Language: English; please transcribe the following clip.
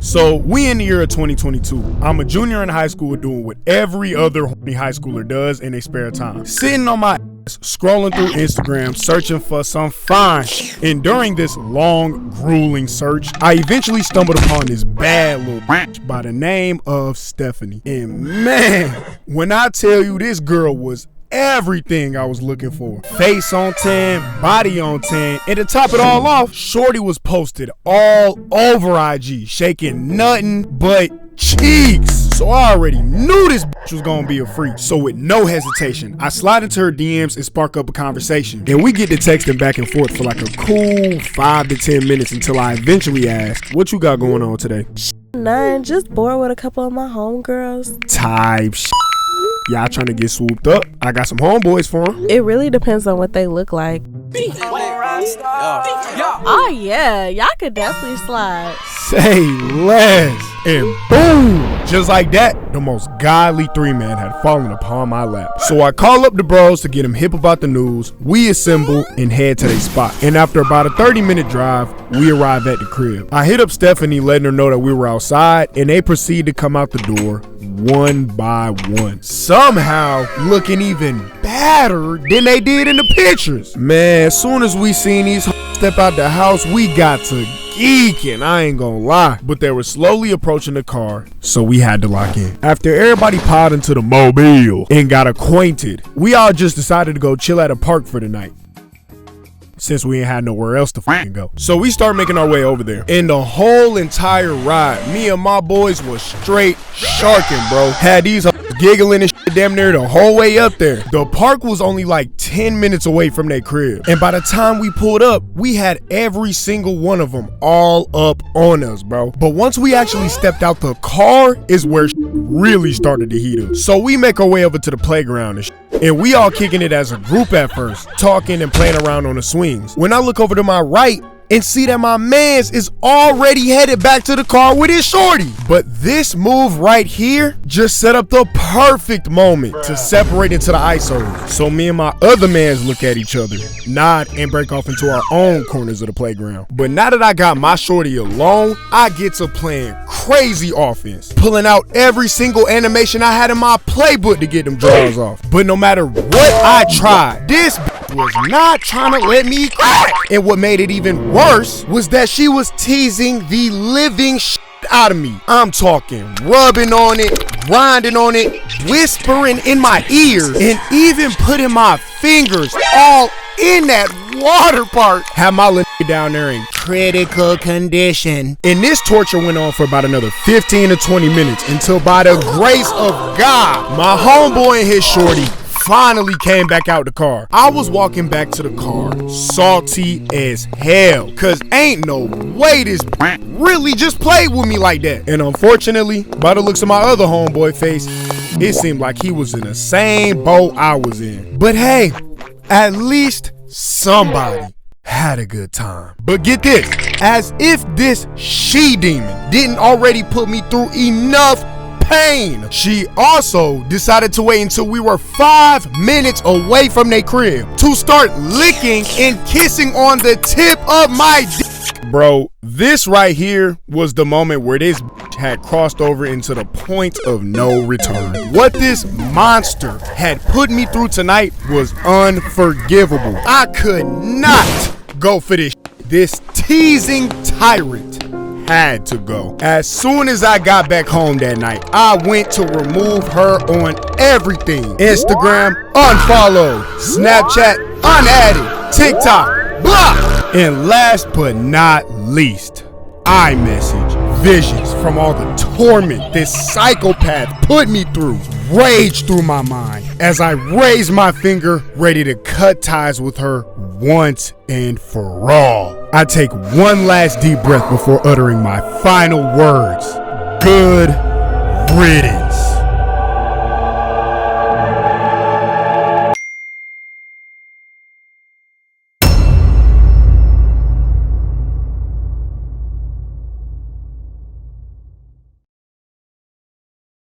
So we in the year of 2022. I'm a junior in high school doing what every other horny high schooler does in their spare time. Sitting on my ass, scrolling through Instagram, searching for some fine. And during this long, grueling search, I eventually stumbled upon this bad little bitch by the name of Stephanie. And man, when I tell you this girl was everything I was looking for. Face on 10, body on 10, and to top it all off, shorty was posted all over IG, shaking nothing but cheeks. So I already knew this bitch was gonna be a freak. So with no hesitation, I slide into her DMs and spark up a conversation. And we get to texting back and forth for like a cool 5 to 10 minutes until I eventually ask, what you got going on today? None, just bored with a couple of my homegirls. Type shit. Y'all trying to get swooped up? I got some homeboys for them. It really depends on what they look like. Oh yeah, y'all could definitely slide. Say less. And boom, just like that, the most godly 3-man had fallen upon my lap. So I call up the bros to get them hip about the news. We assemble and head to their spot. And after about a 30-minute drive, we arrive at the crib. I hit up Stephanie, letting her know that we were outside, and they proceed to come out the door one by one, somehow looking even badder than they did in the pictures. Man, as soon as we seen these step out the house, we got to geeking, I ain't gonna lie. But they were slowly approaching the car, so we had to lock in. After everybody piled into the mobile and got acquainted, we all just decided to go chill at a park for the night, since we ain't had nowhere else to fucking go. So we start making our way over there. And the whole entire ride, me and my boys was straight sharking, bro. Had these giggling and shit damn near the whole way up there. The park was only like 10 minutes away from their crib. And by the time we pulled up, we had every single one of them all up on us, bro. But once we actually stepped out the car is where really started to heat up. So we make our way over to the playground and shit. And we all kicking it as a group at first, talking and playing around on the swings. When I look over to my right and see that my mans is already headed back to the car with his shorty. But this move right here just set up the perfect moment to separate into the ISOs. So me and my other mans look at each other, nod, and break off into our own corners of the playground. But now that I got my shorty alone, I get to playing crazy offense, pulling out every single animation I had in my playbook to get them draws off. But no matter what I tried, this was not trying to let me crack. And what made it even worse was that she was teasing the living shit out of me. I'm talking rubbing on it, grinding on it, whispering in my ear, and even putting my fingers all in that water park. Had my little down there in critical condition. And this torture went on for about another 15 to 20 minutes until by the grace of God, my homeboy and his shorty finally came back out the car. I was walking back to the car salty as hell, cause ain't no way this really just played with me like that. And unfortunately, by the looks of my other homeboy face, it seemed like he was in the same boat I was in. But hey, at least somebody had a good time. But get this, as if this she demon didn't already put me through enough pain, she also decided to wait until we were 5 minutes away from their crib to start licking and kissing on the tip of my dick. Bro, this right here was the moment where this had crossed over into the point of no return. What this monster had put me through tonight was unforgivable. I could not go for this. This teasing tyrant had to go. As soon as I got back home that night, I went to remove her on everything. Instagram, unfollow. Snapchat, unadded. TikTok, block. And last but not least, iMessage. Visions from all the torment this psychopath put me through raged through my mind as I raised my finger, ready to cut ties with her once and for all. I take one last deep breath before uttering my final words. Good riddance.